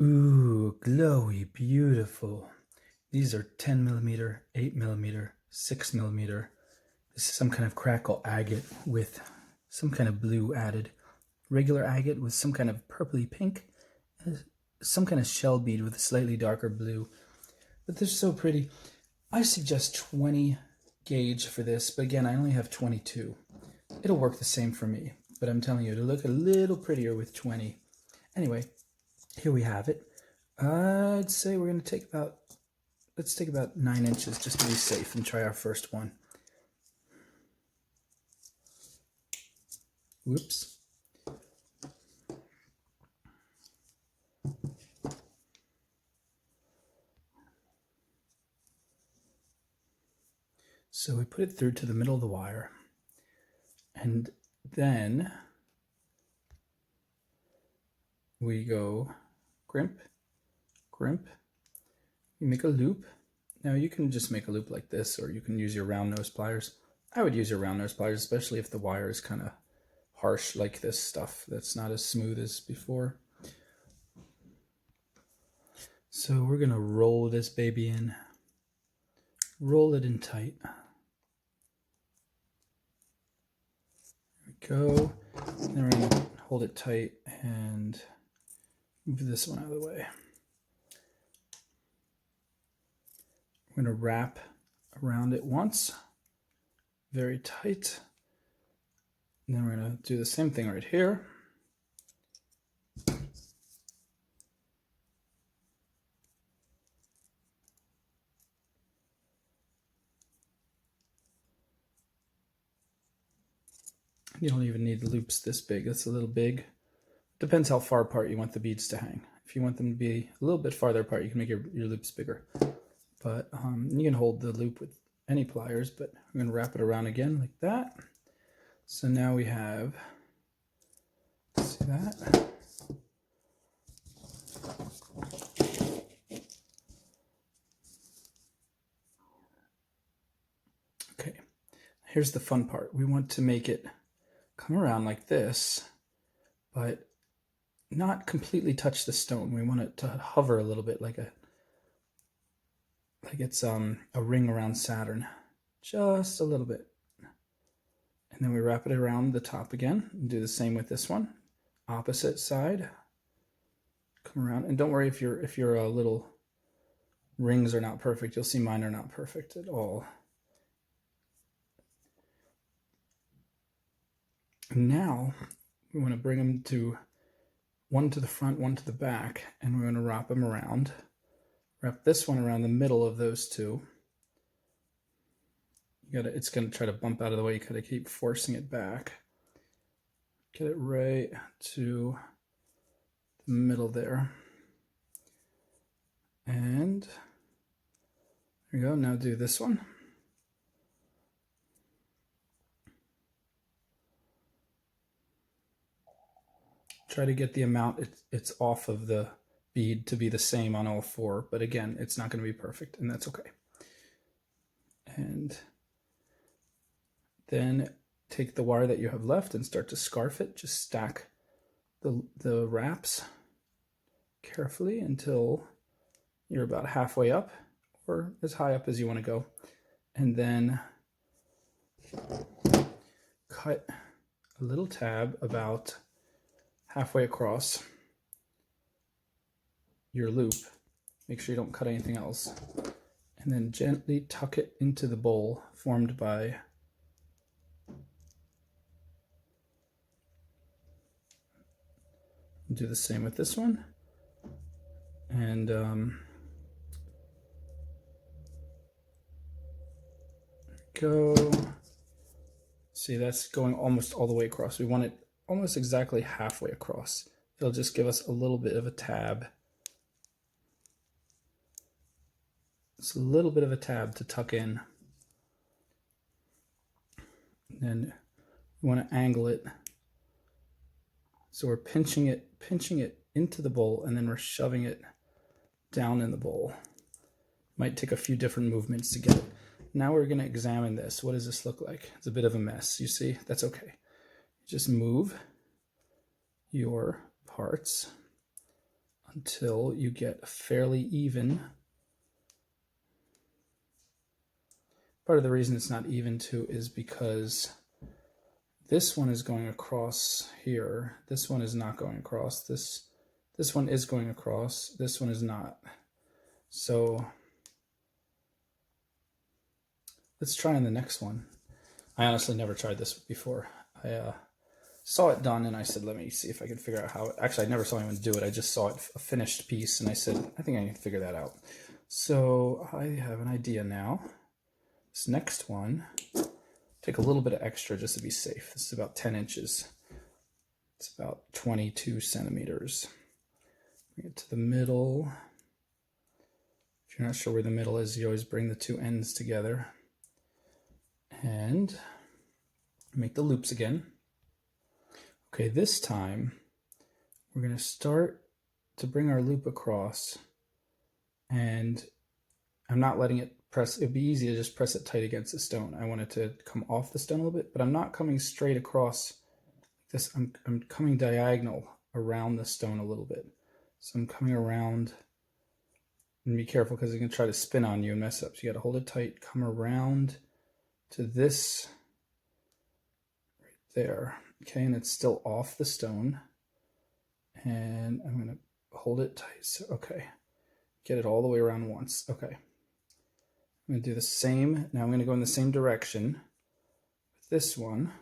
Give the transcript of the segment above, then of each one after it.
Ooh, glowy, beautiful. These are 10 millimeter, 8 millimeter, 6 millimeter. This is some kind of crackle agate with some kind of blue added. Regular agate with some kind of purpley pink, and some kind of shell bead with a slightly darker blue. But they're so pretty. I suggest 20 gauge for this, but again, I only have 22. It'll work the same for me, but I'm telling you, it'll look a little prettier with 20. Anyway, here we have it. I'd say we're going to take about, let's take about 9 inches just to be safe and try our first one. Whoops. So we put it through to the middle of the wire, and then we go crimp, crimp, you make a loop. Now you can just make a loop like this, or you can use your round nose pliers. I would use your round nose pliers, especially if the wire is kind of harsh like this stuff that's not as smooth as before. So we're gonna roll this baby in, roll it in tight. There we go. Then we're gonna hold it tight and move this one out of the way. We're gonna wrap around it once, very tight. And then we're gonna do the same thing right here. You don't even need the loops this big. That's a little big. Depends how far apart you want the beads to hang. If you want them to be a little bit farther apart, you can make your loops bigger. But you can hold the loop with any pliers, but I'm going to wrap it around again like that. So now we have, see that? Okay, here's the fun part. We want to make it come around like this, but not completely touch the stone. We want it to hover a little bit like it's a ring around Saturn, just a little bit. And then we wrap it around the top again and do the same with this one. Opposite side, come around, and don't worry if your little rings are not perfect. You'll see mine are not perfect at all. And now we want to bring them to one to the front, one to the back, and we're going to wrap them around. Wrap this one around the middle of those two. It's going to try to bump out of the way. You got to keep forcing it back. Get it right to the middle there. And there you go. Now do this one. Try to get the amount it's off of the bead to be the same on all four, but again, it's not going to be perfect, and that's okay. And then take the wire that you have left and start to scarf it. Just stack the wraps carefully until you're about halfway up, or as high up as you want to go. And then cut a little tab about halfway across your loop. Make sure you don't cut anything else. And then gently tuck it into the bowl formed by do the same with this one. And go. See, that's going almost all the way across. We want it almost exactly halfway across. It'll just give us a little bit of a tab. It's a little bit of a tab to tuck in. And then we want to angle it. So we're pinching it into the bowl, and then we're shoving it down in the bowl. Might take a few different movements to get it. Now we're going to examine this. What does this look like? It's a bit of a mess. You see? That's okay. Just move your parts until you get fairly even. Part of the reason it's not even too is because this one is going across here. This one is not going across. This one is going across. This one is not. So let's try on the next one. I honestly never tried this before. I saw it done and I said, let me see if I can figure out how it, actually I never saw anyone do it. I just saw it a finished piece and I said, I think I can figure that out. So I have an idea now. This next one, take a little bit of extra just to be safe. This is about 10 inches. It's about 22 centimeters. Bring it to the middle. If you're not sure where the middle is, you always bring the two ends together. And make the loops again. Okay, this time we're going to start to bring our loop across, and I'm not letting it press. It'd be easy to just press it tight against the stone. I want it to come off the stone a little bit, but I'm not coming straight across this. I'm coming diagonal around the stone a little bit. So I'm coming around, and be careful because it can try to spin on you and mess up. So you got to hold it tight, come around to this right there. Okay, and it's still off the stone. And I'm going to hold it tight. So, okay, get it all the way around once. Okay, I'm going to do the same. Now I'm going to go in the same direction with this one.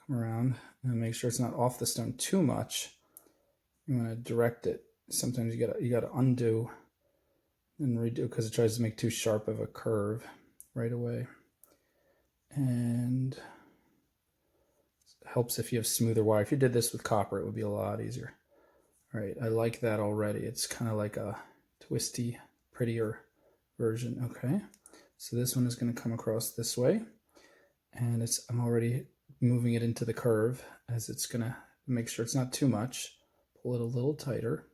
Come around and make sure it's not off the stone too much. You want to direct it. Sometimes you got to undo and redo because it tries to make too sharp of a curve right away. And it helps if you have smoother wire. If you did this with copper, it would be a lot easier. All right, I like that already. It's kind of like a twisty, prettier version. Okay, so this one is going to come across this way, and I'm already moving it into the curve as it's going to make sure it's not too much. Pull it a little tighter,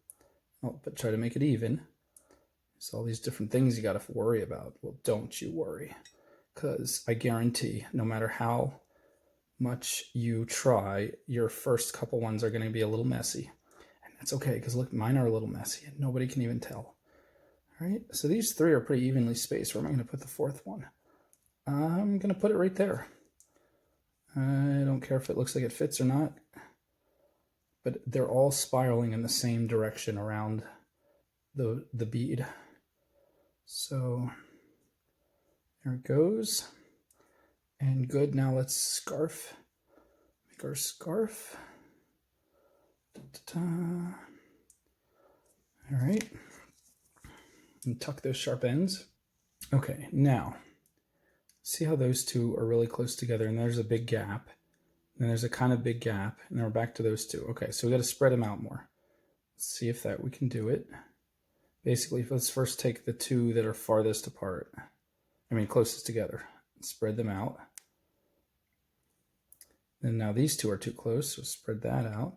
but try to make it even. There's all these different things you got to worry about. Well, don't you worry, because I guarantee no matter how much you try, your first couple ones are going to be a little messy. And that's okay, because look, mine are a little messy and nobody can even tell. All right, so these three are pretty evenly spaced. Where am I going to put the fourth one? I'm going to put it right there. I don't care if it looks like it fits or not, but they're all spiraling in the same direction around the bead. So there it goes. And good, now let's scarf. Make our scarf. All right. And tuck those sharp ends. Okay, now, see how those two are really close together, and there's a big gap. And there's a kind of big gap, and then we're back to those two. Okay, so we got to spread them out more. Let's see if we can do it. Basically, let's first take the two that are farthest apart. Closest together. Spread them out. And now these two are too close, so spread that out.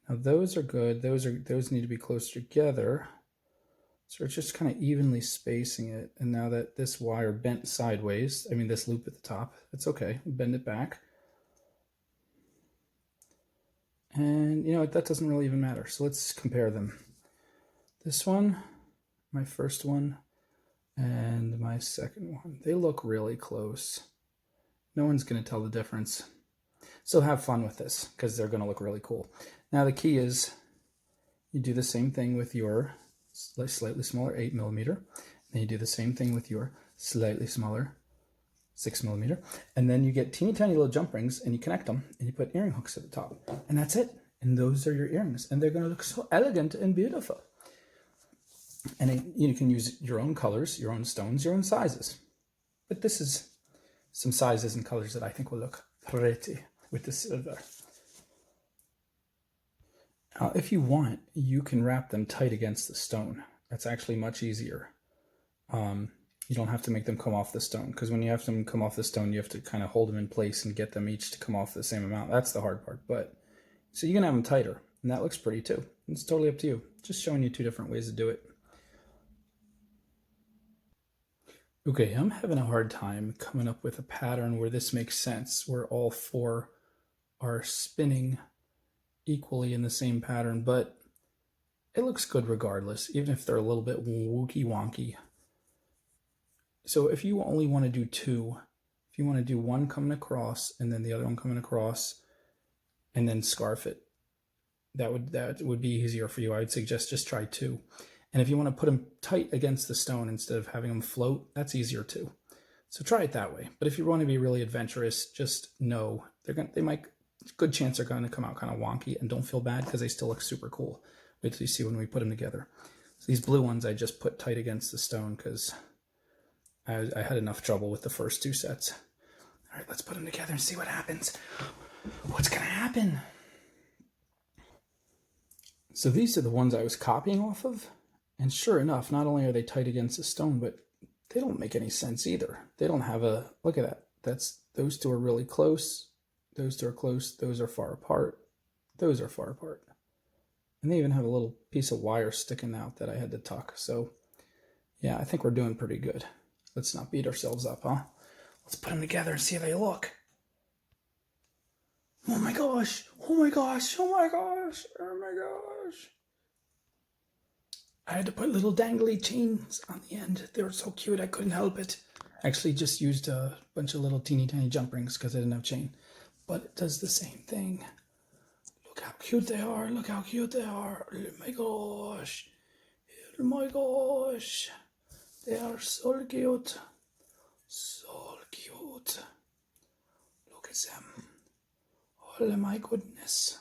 Now those are good. Those need to be closer together. So we're just kind of evenly spacing it. And now that this wire bent sideways, this loop at the top, that's okay. Bend it back. And that doesn't really even matter. So let's compare them. This one, my first one, and my second one. They look really close. No one's going to tell the difference. So have fun with this because they're going to look really cool. Now the key is you do the same thing with your slightly smaller 8mm. Then you do the same thing with your slightly smaller 6mm. And then you get teeny tiny little jump rings and you connect them and you put earring hooks at the top. And that's it. And those are your earrings. And they're going to look so elegant and beautiful. And you can use your own colors, your own stones, your own sizes. But this is some sizes and colors that I think will look pretty with the silver. Now, if you want, you can wrap them tight against the stone. That's actually much easier. You don't have to make them come off the stone, because when you have them come off the stone, you have to kind of hold them in place and get them each to come off the same amount. That's the hard part. But so you can have them tighter, and that looks pretty too. It's totally up to you. Just showing you two different ways to do it. Okay, I'm having a hard time coming up with a pattern where this makes sense, where all four are spinning equally in the same pattern, but it looks good regardless, even if they're a little bit wooky wonky. So if you only want to do two, if you want to do one coming across and then the other one coming across and then scarf it, that would be easier for you. I would suggest just try two. And if you want to put them tight against the stone instead of having them float, that's easier too. So try it that way. But if you want to be really adventurous, just know they might, good chance they're going to come out kind of wonky, and don't feel bad because they still look super cool. Wait till you see when we put them together. So these blue ones I just put tight against the stone because I had enough trouble with the first two sets. All right, let's put them together and see what happens. What's going to happen? So these are the ones I was copying off of. And sure enough, not only are they tight against the stone, but they don't make any sense either. They don't have a, look at that. Those two are really close. Those two are close. Those are far apart. Those are far apart. And they even have a little piece of wire sticking out that I had to tuck. So yeah, I think we're doing pretty good. Let's not beat ourselves up, huh? Let's put them together and see how they look. Oh my gosh. Oh my gosh. Oh my gosh. Oh my gosh. I had to put little dangly chains on the end. They were so cute, I couldn't help it. Actually just used a bunch of little teeny tiny jump rings because I didn't have chain. But it does the same thing. Look how cute they are. Look how cute they are. Oh my gosh. Oh my gosh. They are so cute. So cute. Look at them. Oh my goodness.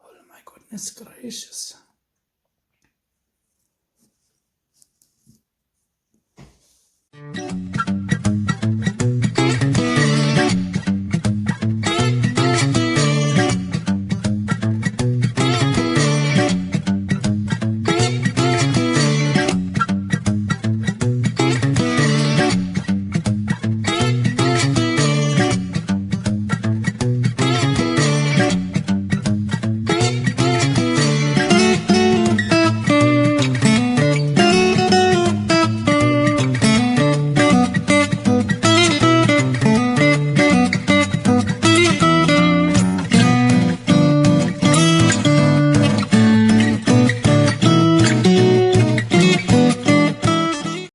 Oh my goodness gracious.